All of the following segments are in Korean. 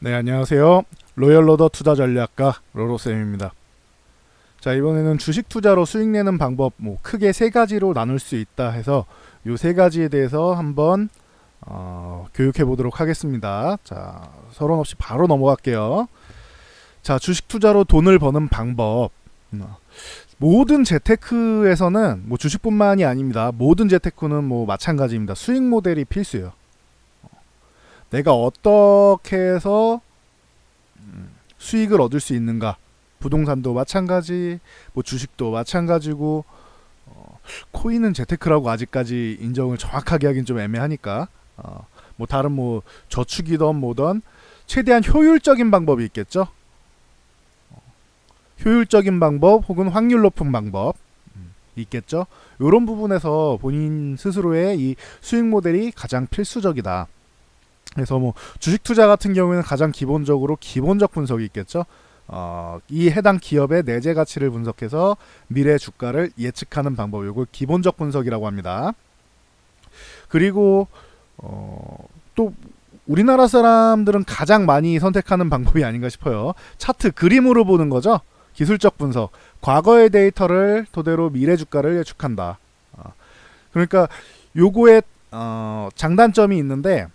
네, 안녕하세요. 로열로더 투자전략가 로로쌤입니다. 자, 이번에는 주식 투자로 수익 내는 방법 크게 세 가지로 나눌 수 있다 해서 이 세 가지에 대해서 한번 교육해 보도록 하겠습니다. 자, 서론 없이 바로 넘어갈게요. 자, 주식 투자로 돈을 버는 방법. 모든 재테크에서는 주식뿐만이 아닙니다. 모든 재테크는 마찬가지입니다. 수익 모델이 필수예요. 내가 어떻게 해서 수익을 얻을 수 있는가. 부동산도 마찬가지, 주식도 마찬가지고, 코인은 재테크라고 아직까지 인정을 정확하게 하긴 좀 애매하니까, 다른 저축이든 뭐든 최대한 효율적인 방법이 있겠죠. 효율적인 방법 혹은 확률 높은 방법 있겠죠. 이런 부분에서 본인 스스로의 이 수익 모델이 가장 필수적이다. 그래서 주식 투자 같은 경우에는 가장 기본적으로 기본적 분석이 있겠죠. 이 해당 기업의 내재 가치를 분석해서 미래 주가를 예측하는 방법, 이걸 기본적 분석이라고 합니다. 그리고 또 우리나라 사람들은 가장 많이 선택하는 방법이 아닌가 싶어요. 차트 그림으로 보는 거죠. 기술적 분석, 과거의 데이터를 토대로 미래 주가를 예측한다. 그러니까 요거에 장단점이 있는데,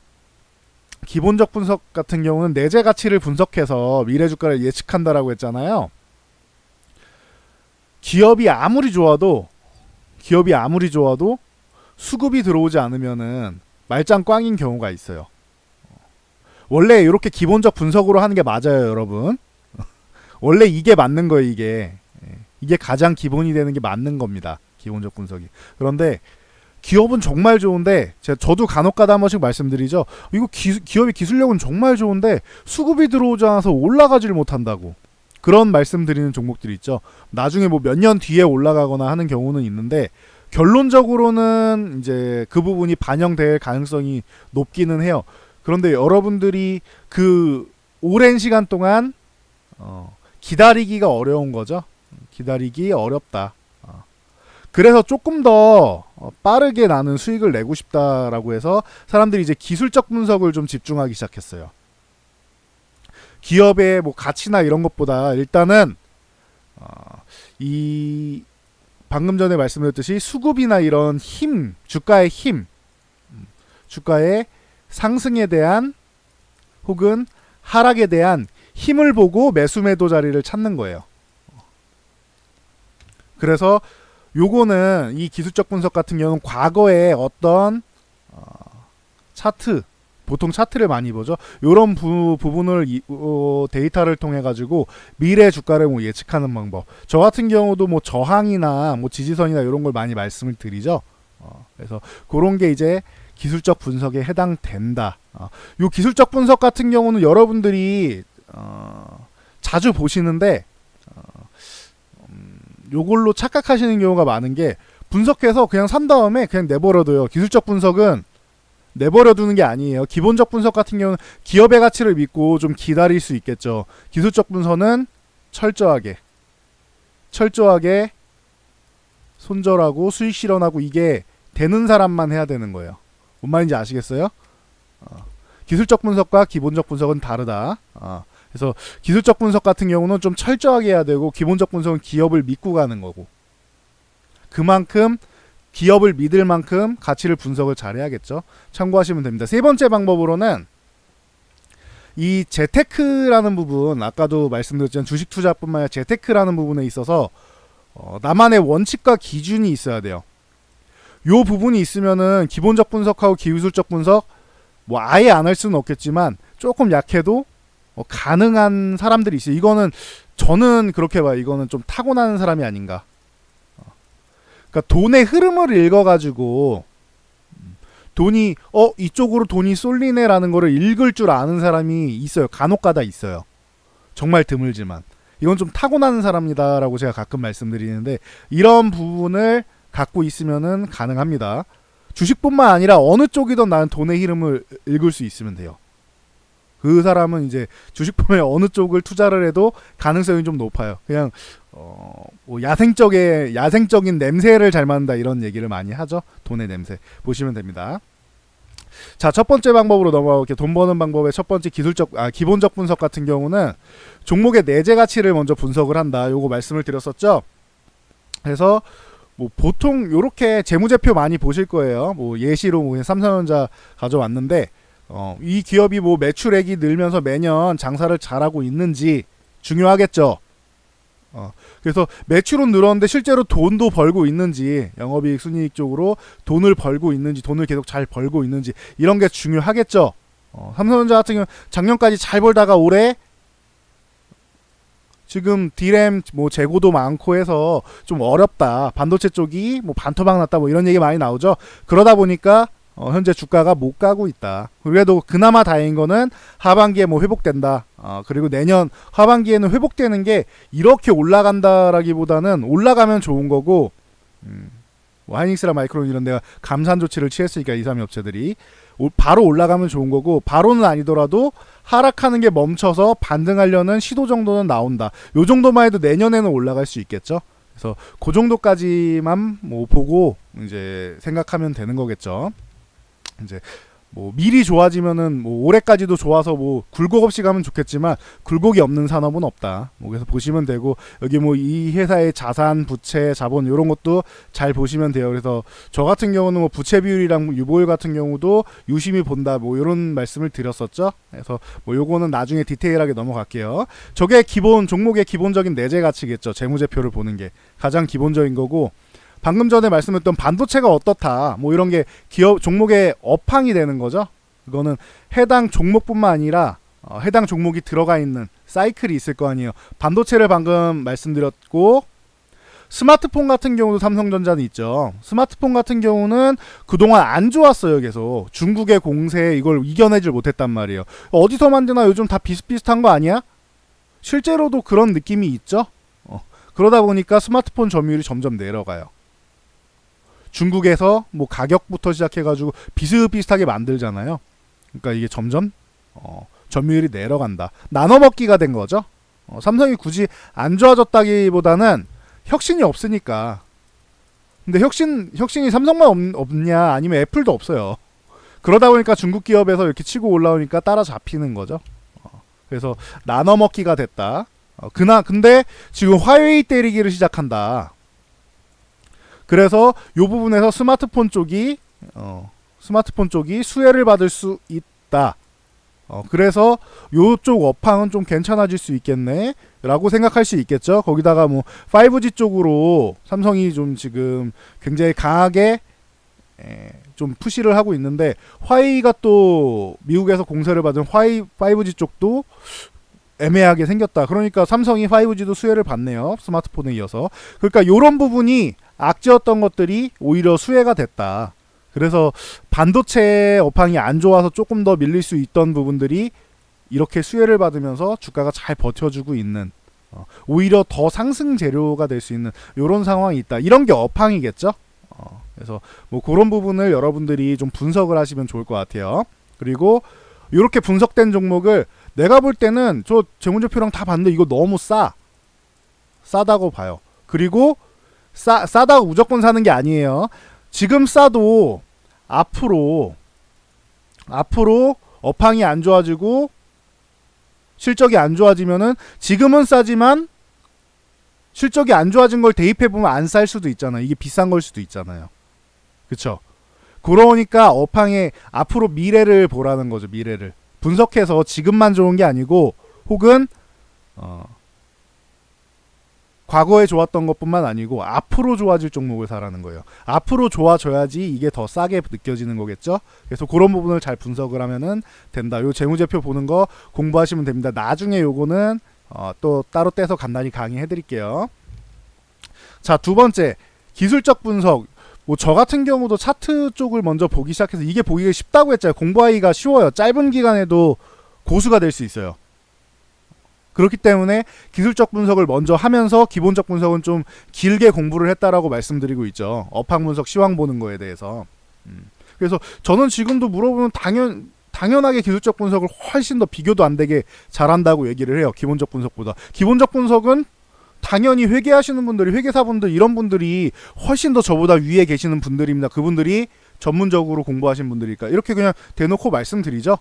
기본적 분석 같은 경우는 내재 가치를 분석해서 미래 주가를 예측한다라고 했잖아요. 기업이 아무리 좋아도 수급이 들어오지 않으면은 말짱 꽝인 경우가 있어요. 원래 이렇게 기본적 분석으로 하는 게 맞아요, 여러분. 원래 이게 맞는 거예요, 이게 가장 기본이 되는 게 맞는 겁니다. 기본적 분석이. 그런데 기업은 정말 좋은데, 저도 간혹가다 한 번씩 말씀드리죠. 이거 기업의 기술력은 정말 좋은데 수급이 들어오지 않아서 올라가지를 못한다고. 그런 말씀드리는 종목들이 있죠. 나중에 몇 년 뒤에 올라가거나 하는 경우는 있는데, 결론적으로는 이제 그 부분이 반영될 가능성이 높기는 해요. 그런데 여러분들이 그 오랜 시간 동안 기다리기가 어려운 거죠. 기다리기 어렵다. 그래서 조금 더 빠르게 나는 수익을 내고 싶다라고 해서 사람들이 이제 기술적 분석을 좀 집중하기 시작했어요. 기업의 가치나 이런 것보다 일단은 이 방금 전에 말씀드렸듯이 수급이나 이런 주가의 주가의 상승에 대한 혹은 하락에 대한 힘을 보고 매수 매도 자리를 찾는 거예요. 그래서 요거는 이 기술적 분석 같은 경우는 과거에 어떤 차트, 보통 차트를 많이 보죠. 요런 부분을 데이터를 통해 가지고 미래 주가를 예측하는 방법. 저 같은 경우도 저항이나 지지선이나 이런 걸 많이 말씀을 드리죠. 그래서 그런 게 이제 기술적 분석에 해당된다. 요 기술적 분석 같은 경우는 여러분들이 자주 보시는데, 요걸로 착각하시는 경우가 많은 게, 분석해서 그냥 산 다음에 그냥 내버려둬요. 기술적 분석은 내버려두는 게 아니에요. 기본적 분석 같은 경우는 기업의 가치를 믿고 좀 기다릴 수 있겠죠. 기술적 분석은 철저하게 손절하고 수익 실현하고, 이게 되는 사람만 해야 되는 거예요. 뭔 말인지 아시겠어요? 기술적 분석과 기본적 분석은 다르다. 그래서 기술적 분석 같은 경우는 좀 철저하게 해야 되고, 기본적 분석은 기업을 믿고 가는 거고, 그만큼 기업을 믿을 만큼 가치를 분석을 잘 해야겠죠. 참고하시면 됩니다. 세 번째 방법으로는 이 재테크라는 부분, 아까도 말씀드렸지만 주식 투자뿐만 아니라 재테크라는 부분에 있어서 나만의 원칙과 기준이 있어야 돼요. 요 부분이 있으면은 기본적 분석하고 기술적 분석 아예 안 할 수는 없겠지만 조금 약해도 가능한 사람들이 있어요. 이거는 저는 그렇게 봐요. 이거는 좀 타고나는 사람이 아닌가. 그러니까 돈의 흐름을 읽어가지고 돈이 이쪽으로 돈이 쏠리네라는 거를 읽을 줄 아는 사람이 있어요. 간혹가다 있어요. 정말 드물지만 이건 좀 타고나는 사람이다라고 제가 가끔 말씀드리는데, 이런 부분을 갖고 있으면은 가능합니다. 주식뿐만 아니라 어느 쪽이든 나는 돈의 흐름을 읽을 수 있으면 돼요. 그 사람은 이제 주식품에 어느 쪽을 투자를 해도 가능성이 좀 높아요. 그냥 야생적인 냄새를 잘 맡는다, 이런 얘기를 많이 하죠. 돈의 냄새 보시면 됩니다. 자, 첫 번째 방법으로 넘어가볼게요. 돈 버는 방법의 첫 번째 기본적 분석 같은 경우는 종목의 내재 가치를 먼저 분석을 한다. 요거 말씀을 드렸었죠. 그래서 뭐 보통 요렇게 재무제표 많이 보실 거예요. 뭐 예시로 뭐 삼성전자 가져왔는데 이 기업이 뭐 매출액이 늘면서 매년 장사를 잘하고 있는지 중요하겠죠. 그래서 매출은 늘었는데 실제로 돈도 벌고 있는지, 영업이익 순이익 쪽으로 돈을 벌고 있는지, 돈을 계속 잘 벌고 있는지, 이런 게 중요하겠죠. 삼성전자 같은 경우 작년까지 잘 벌다가 올해 지금 디램 뭐 재고도 많고 해서 좀 어렵다, 반도체 쪽이 뭐 반토막 났다, 뭐 이런 얘기 많이 나오죠. 그러다 보니까 현재 주가가 못 가고 있다. 그래도 그나마 다행인 거는 하반기에 뭐 회복된다. 그리고 내년 하반기에는 회복되는 게 이렇게 올라간다라기보다는 올라가면 좋은 거고, 뭐 하이닉스랑 마이크론 이런 데가 감산 조치를 취했으니까 2, 3위 업체들이 바로 올라가면 좋은 거고, 바로는 아니더라도 하락하는 게 멈춰서 반등하려는 시도 정도는 나온다. 요 정도만 해도 내년에는 올라갈 수 있겠죠. 그래서 그 정도까지만 뭐 보고 이제 생각하면 되는 거겠죠. 이제 뭐 미리 좋아지면은 뭐 올해까지도 좋아서 뭐 굴곡 없이 가면 좋겠지만 굴곡이 없는 산업은 없다. 뭐 그래서 보시면 되고, 여기 뭐 이 회사의 자산, 부채, 자본 이런 것도 잘 보시면 돼요. 그래서 저 같은 경우는 뭐 부채 비율이랑 유보율 같은 경우도 유심히 본다. 뭐 이런 말씀을 드렸었죠. 그래서 뭐 요거는 나중에 디테일하게 넘어갈게요. 저게 기본 종목의 기본적인 내재 가치겠죠. 재무제표를 보는 게 가장 기본적인 거고, 방금 전에 말씀했던 반도체가 어떻다, 뭐 이런 게 기업 종목의 업황이 되는 거죠. 그거는 해당 종목뿐만 아니라 해당 종목이 들어가 있는 사이클이 있을 거 아니에요. 반도체를 방금 말씀드렸고, 스마트폰 같은 경우도 삼성전자는 있죠. 스마트폰 같은 경우는 그동안 안 좋았어요. 계속 중국의 공세 이걸 이겨내질 못했단 말이에요. 어디서 만드나 요즘 다 비슷비슷한 거 아니야? 실제로도 그런 느낌이 있죠. 그러다 보니까 스마트폰 점유율이 점점 내려가요. 중국에서 뭐 가격부터 시작해가지고 비슷비슷하게 만들잖아요. 그러니까 이게 점점 점유율이 내려간다. 나눠먹기가 된 거죠. 삼성이 굳이 안 좋아졌다기보다는 혁신이 없으니까. 근데 혁신이 삼성만 없냐, 아니면 애플도 없어요. 그러다 보니까 중국 기업에서 이렇게 치고 올라오니까 따라잡히는 거죠. 그래서 나눠먹기가 됐다. 근데 지금 화웨이 때리기를 시작한다. 그래서 요 부분에서 스마트폰 쪽이 수혜를 받을 수 있다. 그래서 요쪽 업황은 좀 괜찮아질 수 있겠네 라고 생각할 수 있겠죠. 거기다가 뭐 5G 쪽으로 삼성이 좀 지금 굉장히 강하게 좀 푸시를 하고 있는데, 화웨이가 또 미국에서 공세를 받은 5G 쪽도 애매하게 생겼다. 그러니까 삼성이 5G도 수혜를 받네요. 스마트폰에 이어서. 그러니까 요런 부분이 악재였던 것들이 오히려 수혜가 됐다. 그래서 반도체 업황이 안 좋아서 조금 더 밀릴 수 있던 부분들이 이렇게 수혜를 받으면서 주가가 잘 버텨주고 있는, 오히려 더 상승 재료가 될 수 있는 이런 상황이 있다. 이런 게 업황이겠죠. 그래서 뭐 그런 부분을 여러분들이 좀 분석을 하시면 좋을 것 같아요. 그리고 이렇게 분석된 종목을 내가 볼 때는 저 재무제표랑 다 봤는데 이거 너무 싸다고 봐요. 그리고 싸다고 무조건 사는 게 아니에요. 지금 싸도 앞으로 업황이 안 좋아지고 실적이 안 좋아지면은, 지금은 싸지만 실적이 안 좋아진 걸 대입해보면 안 쌀 수도 있잖아요. 이게 비싼 걸 수도 있잖아요. 그쵸? 그러니까 업황의 앞으로 미래를 보라는 거죠. 미래를 분석해서 지금만 좋은 게 아니고, 혹은 과거에 좋았던 것뿐만 아니고 앞으로 좋아질 종목을 사라는 거예요. 앞으로 좋아져야지 이게 더 싸게 느껴지는 거겠죠. 그래서 그런 부분을 잘 분석을 하면은 된다. 요 재무제표 보는 거 공부하시면 됩니다. 나중에 요거는 또 따로 떼서 간단히 강의해 드릴게요. 자, 두 번째, 기술적 분석. 뭐 저 같은 경우도 차트 쪽을 먼저 보기 시작해서, 이게 보기가 쉽다고 했잖아요. 공부하기가 쉬워요. 짧은 기간에도 고수가 될 수 있어요. 그렇기 때문에 기술적 분석을 먼저 하면서 기본적 분석은 좀 길게 공부를 했다라고 말씀드리고 있죠. 업황 분석, 시황 보는 거에 대해서. 그래서 저는 지금도 물어보면 당연하게 기술적 분석을 훨씬 더 비교도 안 되게 잘한다고 얘기를 해요. 기본적 분석보다. 기본적 분석은 당연히 회계하시는 분들이, 회계사분들 이런 분들이 훨씬 더 저보다 위에 계시는 분들입니다. 그분들이 전문적으로 공부하신 분들이니까 이렇게 그냥 대놓고 말씀드리죠.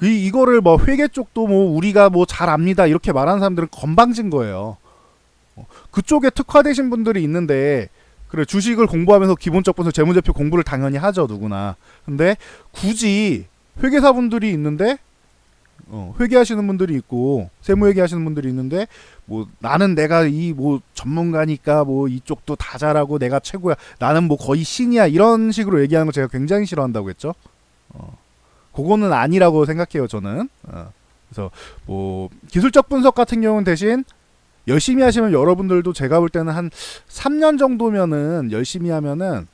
이거를 뭐 회계 쪽도 뭐 우리가 뭐 잘 압니다 이렇게 말하는 사람들은 건방진 거예요. 그쪽에 특화되신 분들이 있는데 그래 주식을 공부하면서 기본적 분석 재무제표 공부를 당연히 하죠 누구나. 근데 굳이 회계사분들이 있는데 회계하시는 분들이 있고 세무회계하시는 분들이 있는데 뭐 나는 내가 이 뭐 전문가니까 뭐 이쪽도 다 잘하고 내가 최고야 나는 뭐 거의 신이야 이런 식으로 얘기하는 거 제가 굉장히 싫어한다고 했죠. 그거는 아니라고 생각해요 저는. 그래서 뭐 기술적 분석 같은 경우는 대신 열심히 하시면 여러분들도 제가 볼 때는 한 3년 정도면은 열심히 하면은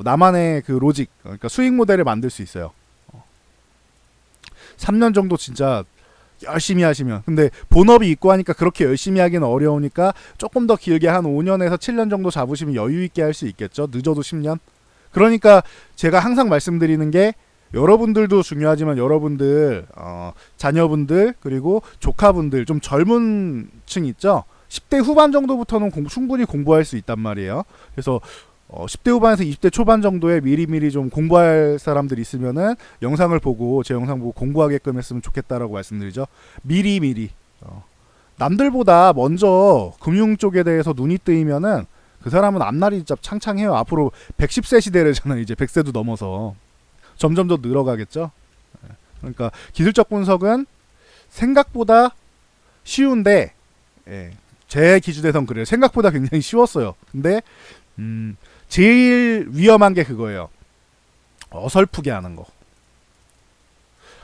나만의 그 로직 그러니까 수익 모델을 만들 수 있어요. 3년 정도 진짜 열심히 하시면. 근데 본업이 있고 하니까 그렇게 열심히 하기는 어려우니까 조금 더 길게 한 5년에서 7년 정도 잡으시면 여유 있게 할 수 있겠죠. 늦어도 10년. 그러니까 제가 항상 말씀드리는 게 여러분들도 중요하지만 여러분들 자녀분들 그리고 조카분들 좀 젊은 층 있죠. 10대 후반 정도부터는 충분히 공부할 수 있단 말이에요. 그래서 10대 후반에서 20대 초반 정도에 미리미리 좀 공부할 사람들 있으면은 영상을 보고 제 영상 보고 공부하게끔 했으면 좋겠다라고 말씀드리죠. 미리미리 남들보다 먼저 금융 쪽에 대해서 눈이 뜨이면은 그 사람은 앞날이 진짜 창창해요. 앞으로 110세 시대래잖아요. 이제 100세도 넘어서 점점 더 늘어가겠죠. 그러니까 기술적 분석은 생각보다 쉬운데 제 기준에선 그래요. 생각보다 굉장히 쉬웠어요. 근데 제일 위험한 게 그거예요. 어설프게 하는 거.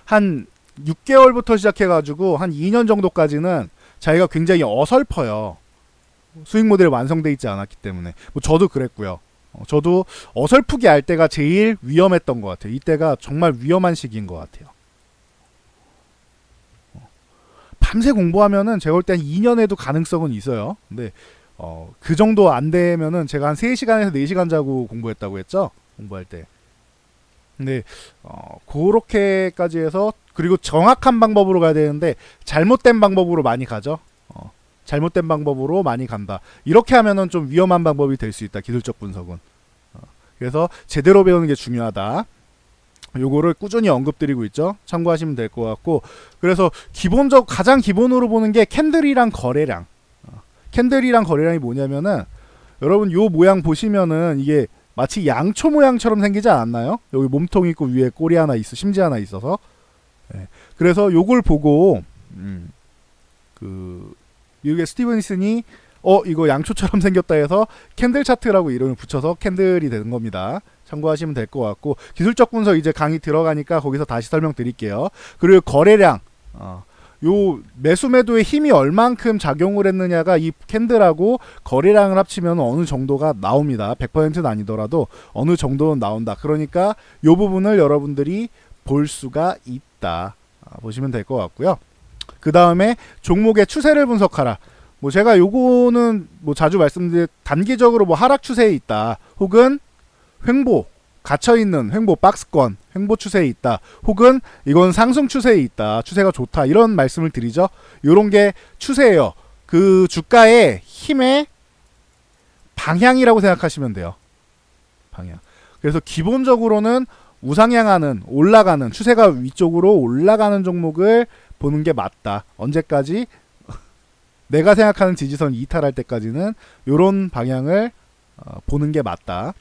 한 6개월부터 시작해가지고 한 2년 정도까지는 자기가 굉장히 어설퍼요. 수익 모델이 완성돼 있지 않았기 때문에. 뭐 저도 그랬고요. 저도 어설프게 할 때가 제일 위험했던 것 같아요. 이때가 정말 위험한 시기인 것 같아요. 밤새 공부하면은 제가 볼 때 한 2년에도 가능성은 있어요. 근데 그 정도 안 되면은 제가 한 3시간에서 4시간 자고 공부했다고 했죠. 공부할 때. 근데 그렇게까지 해서 그리고 정확한 방법으로 가야 되는데 잘못된 방법으로 많이 가죠. 잘못된 방법으로 많이 간다. 이렇게 하면은 좀 위험한 방법이 될 수 있다. 기술적 분석은. 그래서 제대로 배우는 게 중요하다. 요거를 꾸준히 언급드리고 있죠. 참고하시면 될 것 같고. 그래서 가장 기본으로 보는 게 캔들이랑 거래량. 캔들이랑 거래량이 뭐냐면은 여러분 요 모양 보시면은 이게 마치 양초 모양처럼 생기지 않았나요? 여기 몸통 있고 위에 꼬리 하나 있어, 심지 하나 있어서. 그래서 요걸 보고 이게 스티븐슨이 이거 양초처럼 생겼다 해서 캔들 차트라고 이름을 붙여서 캔들이 되는 겁니다. 참고하시면 될 것 같고 기술적 분석 이제 강의 들어가니까 거기서 다시 설명드릴게요. 그리고 거래량 요 매수 매도의 힘이 얼만큼 작용을 했느냐가 이 캔들하고 거래량을 합치면 어느 정도가 나옵니다. 100%는 아니더라도 어느 정도는 나온다. 그러니까 요 부분을 여러분들이 볼 수가 있다. 보시면 될 것 같고요. 그 다음에 종목의 추세를 분석하라. 뭐 제가 요거는 뭐 자주 말씀드린 단기적으로 뭐 하락 추세에 있다. 혹은 횡보 갇혀있는 횡보 박스권 횡보 추세에 있다. 혹은 이건 상승 추세에 있다. 추세가 좋다. 이런 말씀을 드리죠. 요런 게 추세예요. 그 주가의 힘의 방향이라고 생각하시면 돼요. 방향. 그래서 기본적으로는 우상향하는 올라가는 추세가 위쪽으로 올라가는 종목을 보는 게 맞다. 언제까지? 내가 생각하는 지지선 이탈할 때까지는 요런 방향을 보는 게 맞다.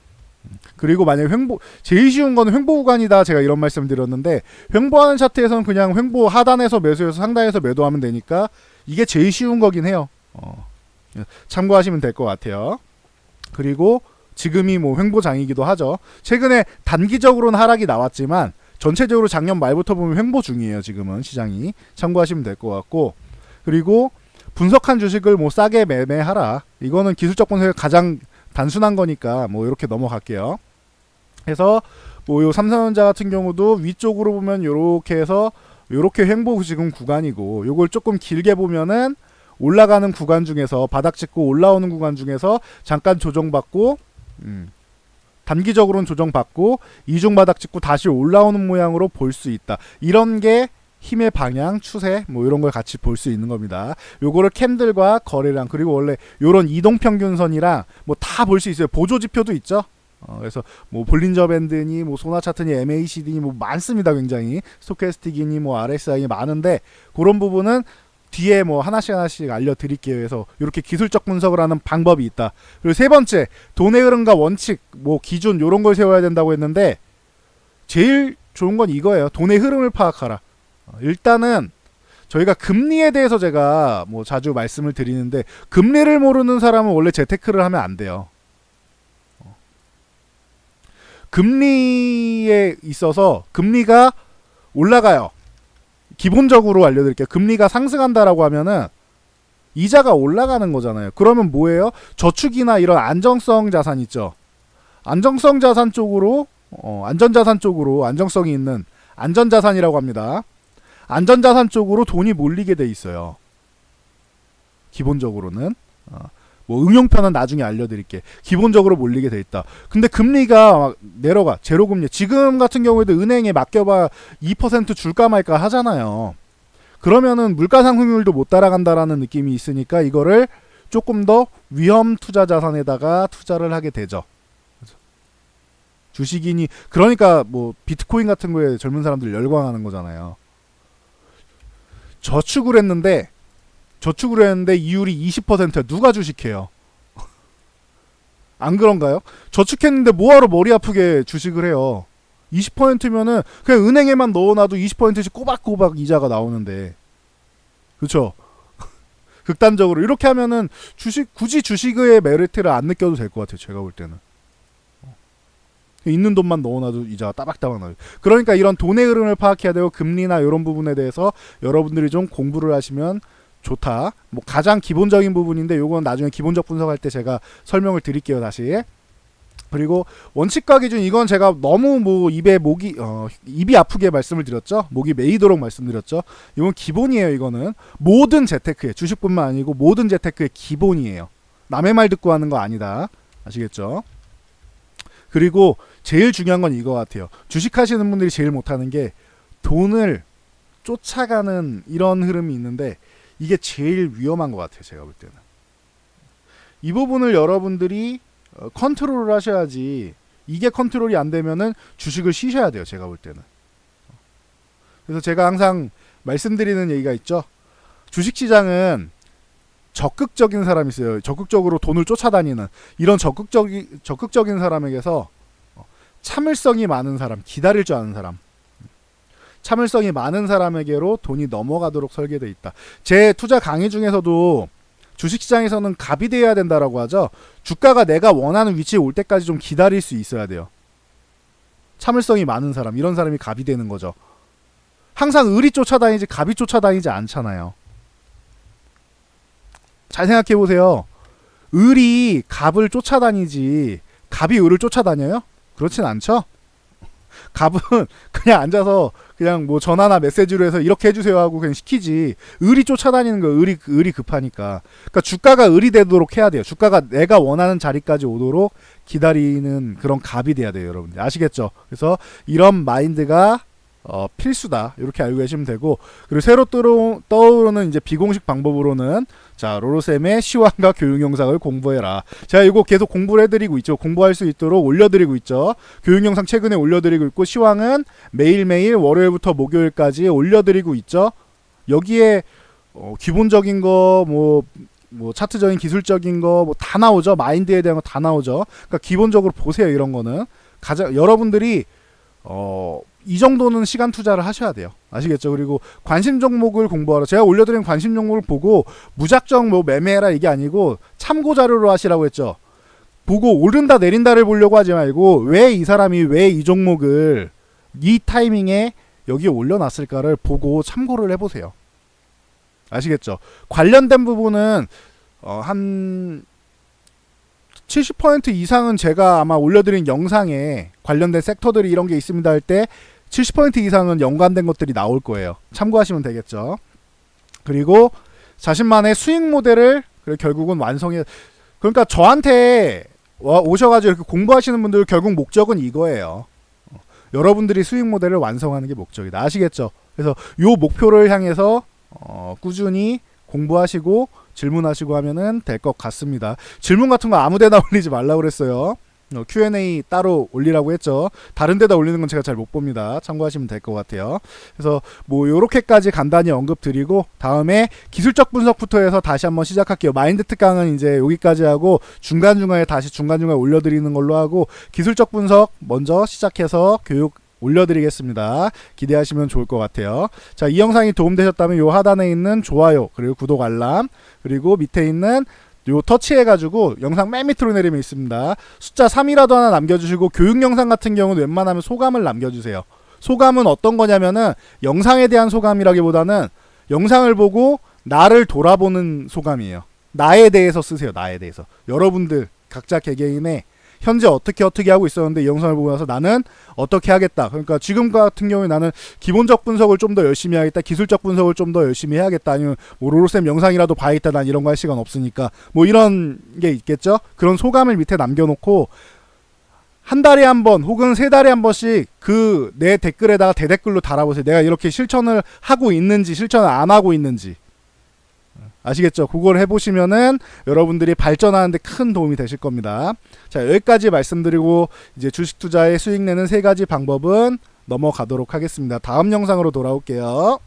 그리고 만약에 제일 쉬운 거는 횡보 구간이다. 제가 이런 말씀 드렸는데 횡보하는 차트에서는 그냥 횡보 하단에서 매수해서 상단에서 매도하면 되니까 이게 제일 쉬운 거긴 해요. 참고하시면 될 것 같아요. 그리고 지금이 뭐 횡보장이기도 하죠. 최근에 단기적으로는 하락이 나왔지만 전체적으로 작년 말부터 보면 횡보 중이에요. 지금은 시장이. 참고하시면 될 것 같고 그리고 분석한 주식을 뭐 싸게 매매하라. 이거는 기술적 분석의 가장 단순한 거니까 뭐 이렇게 넘어갈게요. 그래서 뭐 요 삼성전자 같은 경우도 위쪽으로 보면 요렇게 해서 요렇게 횡보 지금 구간이고 요걸 조금 길게 보면은 올라가는 구간 중에서 바닥 찍고 올라오는 구간 중에서 잠깐 조정받고 단기적으로는 조정받고 이중 바닥 찍고 다시 올라오는 모양으로 볼 수 있다. 이런 게 힘의 방향, 추세 뭐 이런 걸 같이 볼 수 있는 겁니다. 요거를 캔들과 거래량 그리고 원래 요런 이동평균선이랑 뭐 다 볼 수 있어요. 보조지표도 있죠. 그래서 뭐 볼린저 밴드니 뭐 소나 차트니 MACD니 뭐 많습니다. 굉장히 스토캐스틱이니 뭐 RSI니 많은데 그런 부분은 뒤에 뭐 하나씩 알려드릴게요. 그래서 이렇게 기술적 분석을 하는 방법이 있다. 그리고 세 번째, 돈의 흐름과 원칙, 뭐 기준 이런 걸 세워야 된다고 했는데 제일 좋은 건 이거예요. 돈의 흐름을 파악하라. 일단은 저희가 금리에 대해서 제가 뭐 자주 말씀을 드리는데 금리를 모르는 사람은 원래 재테크를 하면 안 돼요. 금리에 있어서 금리가 올라가요. 기본적으로 알려드릴게요. 금리가 상승한다라고 하면은 이자가 올라가는 거잖아요. 그러면 뭐예요? 저축이나 이런 안정성 자산 있죠. 안정성 자산 쪽으로 안전자산 쪽으로 안정성이 있는 안전자산이라고 합니다. 안전자산 쪽으로 돈이 몰리게 돼 있어요. 기본적으로는 뭐 응용편은 나중에 알려드릴게. 기본적으로 몰리게 돼 있다. 근데 금리가 막 내려가. 제로금리. 지금 같은 경우에도 은행에 맡겨봐 2% 줄까 말까 하잖아요. 그러면은 물가상승률도 못 따라간다라는 느낌이 있으니까 이거를 조금 더 위험 투자 자산에다가 투자를 하게 되죠. 주식이니 그러니까 뭐 비트코인 같은 거에 젊은 사람들 열광하는 거잖아요. 저축을 했는데 이율이 20%야. 누가 주식해요? 안 그런가요? 저축했는데 뭐하러 머리 아프게 주식을 해요? 20%면은 그냥 은행에만 넣어놔도 20%씩 꼬박꼬박 이자가 나오는데, 그렇죠? 극단적으로 이렇게 하면은 굳이 주식의 메리트를 안 느껴도 될 것 같아요. 제가 볼 때는 있는 돈만 넣어놔도 이자가 따박따박 나요. 그러니까 이런 돈의 흐름을 파악해야 되고 금리나 이런 부분에 대해서 여러분들이 좀 공부를 하시면 좋다. 뭐 가장 기본적인 부분인데 요건 나중에 기본적 분석할 때 제가 설명을 드릴게요. 다시. 그리고 원칙과 기준, 이건 제가 너무 뭐 입이 아프게 말씀을 드렸죠. 목이 메이도록 말씀드렸죠. 이건 기본이에요. 이거는 모든 재테크의, 주식뿐만 아니고 모든 재테크의 기본이에요. 남의 말 듣고 하는 거 아니다. 아시겠죠? 그리고 제일 중요한 건 이거 같아요. 주식하시는 분들이 제일 못하는 게 돈을 쫓아가는 이런 흐름이 있는데 이게 제일 위험한 것 같아요. 제가 볼 때는 이 부분을 여러분들이 컨트롤을 하셔야지. 이게 컨트롤이 안 되면은 주식을 쉬셔야 돼요. 제가 볼 때는. 그래서 제가 항상 말씀드리는 얘기가 있죠. 주식시장은 적극적인 사람이 있어요. 적극적으로 돈을 쫓아다니는 이런 적극적인 사람에게서 참을성이 많은 사람, 기다릴 줄 아는 사람, 참을성이 많은 사람에게로 돈이 넘어가도록 설계되어 있다. 제 투자 강의 중에서도 주식시장에서는 갑이 되어야 된다라고 하죠. 주가가 내가 원하는 위치에 올 때까지 좀 기다릴 수 있어야 돼요. 참을성이 많은 사람, 이런 사람이 갑이 되는 거죠. 항상 을이 쫓아다니지 갑이 쫓아다니지 않잖아요. 잘 생각해 보세요. 을이 갑을 쫓아다니지 갑이 을을 쫓아다녀요? 그렇진 않죠. 갑은 그냥 앉아서 그냥 뭐 전화나 메시지로 해서 이렇게 해주세요 하고 그냥 시키지. 을이 쫓아다니는 거, 을이 급하니까. 그러니까 주가가 을이 되도록 해야 돼요. 주가가 내가 원하는 자리까지 오도록 기다리는 그런 갑이 돼야 돼요, 여러분들. 아시겠죠? 그래서 이런 마인드가 필수다. 이렇게 알고 계시면 되고, 그리고 새로 떠오르는 이제 비공식 방법으로는 자, 로로쌤의 시황과 교육 영상을 공부해라. 제가 이거 계속 공부를 해드리고 있죠. 공부할 수 있도록 올려드리고 있죠. 교육 영상 최근에 올려드리고 있고, 시황은 매일매일 월요일부터 목요일까지 올려드리고 있죠. 여기에 기본적인 거, 뭐 차트적인 기술적인 거 뭐 다 나오죠. 마인드에 대한 거 다 나오죠. 그러니까 기본적으로 보세요. 이런 거는 여러분들이 이 정도는 시간 투자를 하셔야 돼요. 아시겠죠? 그리고 관심 종목을 공부하러, 제가 올려드린 관심 종목을 보고 무작정 뭐 매매해라 이게 아니고 참고 자료로 하시라고 했죠. 보고 오른다 내린다를 보려고 하지 말고 왜 이 사람이 왜 이 종목을 이 타이밍에 여기에 올려놨을까를 보고 참고를 해보세요. 아시겠죠? 관련된 부분은 한 70% 이상은 제가 아마 올려드린 영상에 관련된 섹터들이 이런 게 있습니다 할 때 70% 이상은 연관된 것들이 나올 거예요. 참고하시면 되겠죠. 그리고 자신만의 수익 모델을 결국은 완성해. 그러니까 저한테 오셔가지고 이렇게 공부하시는 분들 결국 목적은 이거예요. 여러분들이 수익 모델을 완성하는 게 목적이다. 아시겠죠? 그래서 요 목표를 향해서 꾸준히 공부하시고 질문하시고 하면은 될 것 같습니다. 질문 같은 거 아무데나 올리지 말라고 그랬어요. Q&A 따로 올리라고 했죠. 다른 데다 올리는 건 제가 잘 못 봅니다. 참고하시면 될 것 같아요. 그래서 뭐 요렇게까지 간단히 언급 드리고 다음에 기술적 분석부터 해서 다시 한번 시작할게요. 마인드 특강은 이제 여기까지 하고 중간중간에 다시 중간중간에 올려드리는 걸로 하고 기술적 분석 먼저 시작해서 교육 올려드리겠습니다. 기대하시면 좋을 것 같아요. 자, 이 영상이 도움되셨다면 요 하단에 있는 좋아요 그리고 구독 알람 그리고 밑에 있는 요 터치해가지고 영상 맨 밑으로 내리면 있습니다. 숫자 3이라도 하나 남겨주시고 교육 영상 같은 경우는 웬만하면 소감을 남겨주세요. 소감은 어떤 거냐면은 영상에 대한 소감이라기보다는 영상을 보고 나를 돌아보는 소감이에요. 나에 대해서 쓰세요. 나에 대해서. 여러분들 각자 개개인의 현재 어떻게 하고 있었는데 이 영상을 보고 나서 나는 어떻게 하겠다. 그러니까 지금 같은 경우에 나는 기본적 분석을 좀 더 열심히 하겠다. 기술적 분석을 좀 더 열심히 해야겠다. 아니면 뭐 로로쌤 영상이라도 봐야겠다. 난 이런 거 할 시간 없으니까. 뭐 이런 게 있겠죠. 그런 소감을 밑에 남겨놓고 한 달에 한 번 혹은 세 달에 한 번씩 그 내 댓글에다가 대댓글로 달아보세요. 내가 이렇게 실천을 하고 있는지 실천을 안 하고 있는지. 아시겠죠? 그걸 해보시면은 여러분들이 발전하는데 큰 도움이 되실 겁니다. 자, 여기까지 말씀드리고 이제 주식 투자의 수익 내는 3가지 방법은 넘어가도록 하겠습니다. 다음 영상으로 돌아올게요.